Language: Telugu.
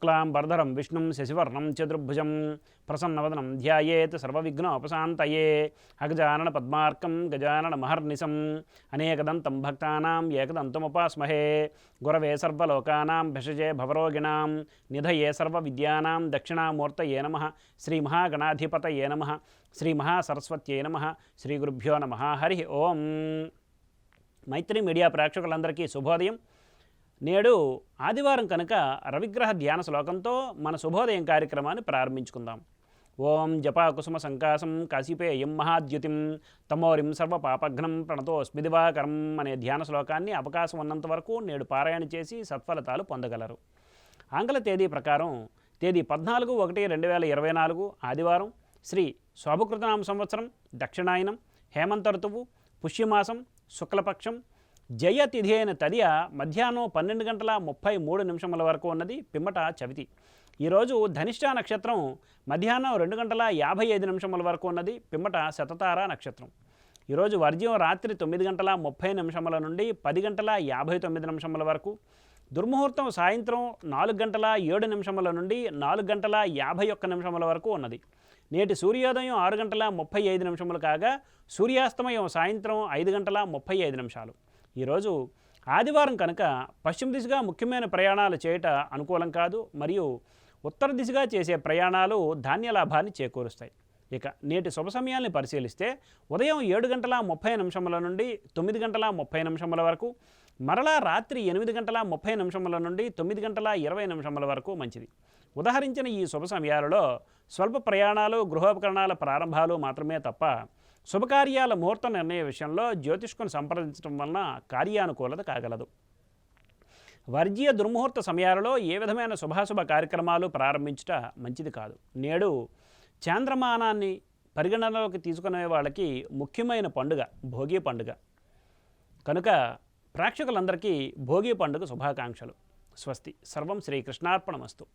శుక్లాంబరధరం విష్ణుం శశివర్ణం చతుర్భుజం ప్రసన్నవదనం ధ్యాయేత్ సర్వవిఘ్నోపశాంతయే అగజానన పద్మార్కం గజానన మహర్నిశం అనేకదంతం భక్తానాం ఏకదంతముపాస్మహే గురవే సర్వలోకానాం భిషజే భవరోగిణాం నిధయే సర్వవిద్యానాం దక్షిణామూర్తయే నమః శ్రీ మహాగణాధిపతయే నమః శ్రీ మహాసరస్వత్యై నమః శ్రీ గురుభ్యో నమః హరి ఓం. మైత్రి మీడియా ప్రేక్షకులందరికీ శుభోదయం. నేడు ఆదివారం కనుక రవిగ్రహ ధ్యాన శ్లోకంతో మన శుభోదయం కార్యక్రమాన్ని ప్రారంభించుకుందాం. ఓం జపాకుసుమ సంకాసం కాశీపేయం మహాద్యుతిం తమోరిం సర్వపాపఘ్నం ప్రణతోస్మి దివాకరం అనే ధ్యాన శ్లోకాన్ని అవకాశం ఉన్నంత వరకు నేడు పారాయణ చేసి సత్ఫలితాలు పొందగలరు. ఆంగ్ల తేదీ ప్రకారం తేదీ 14/1/2024 ఆదివారం, శ్రీ శోభకృతనామ సంవత్సరం, దక్షిణాయనం, హేమంత ఋతువు, పుష్యమాసం, శుక్లపక్షం, జయ తిథి అయిన తదియ మధ్యాహ్నం 12:33 వరకు ఉన్నది. పిమ్మట చవితి. ఈరోజు ధనిష్ఠా నక్షత్రం మధ్యాహ్నం 2:55 వరకు ఉన్నది. పిమ్మట శతతార నక్షత్రం. ఈరోజు వర్జ్యం రాత్రి 9:30 నుండి 10:59 వరకు. దుర్ముహూర్తం సాయంత్రం 4:07 నుండి 4:51 వరకు ఉన్నది. నేటి సూర్యోదయం 6:35 కాగా సూర్యాస్తమయం సాయంత్రం 5:35. ఈరోజు ఆదివారం కనుక పశ్చిమ దిశగా ముఖ్యమైన ప్రయాణాలు చేయట అనుకూలం కాదు. మరియు ఉత్తర దిశగా చేసే ప్రయాణాలు ధాన్యలాభాన్ని చేకూరుస్తాయి. ఇక నేటి శుభ సమయాన్ని పరిశీలిస్తే ఉదయం 7:30 నుండి 9:30 వరకు, మరలా రాత్రి 8:30 నుండి 9:20 వరకు మంచిది. ఉదహరించిన ఈ శుభ సమయాలలో స్వల్ప ప్రయాణాలు, గృహోపకరణాల ప్రారంభాలు మాత్రమే తప్ప శుభకార్యాల ముహూర్త నిర్ణయ విషయంలో జ్యోతిష్కుని సంప్రదించడం వలన కార్యానుకూలత కాగలదు. వర్జీయ దుర్ముహూర్త సమయాలలో ఏ విధమైన శుభాశుభ కార్యక్రమాలు ప్రారంభించుట మంచిది కాదు. నేడు చాంద్రమానాన్ని పరిగణనలోకి తీసుకునే వాళ్ళకి ముఖ్యమైన పండుగ భోగి పండుగ కనుక ప్రేక్షకులందరికీ భోగి పండుగ శుభాకాంక్షలు. స్వస్తి. సర్వం శ్రీకృష్ణార్పణమస్తు.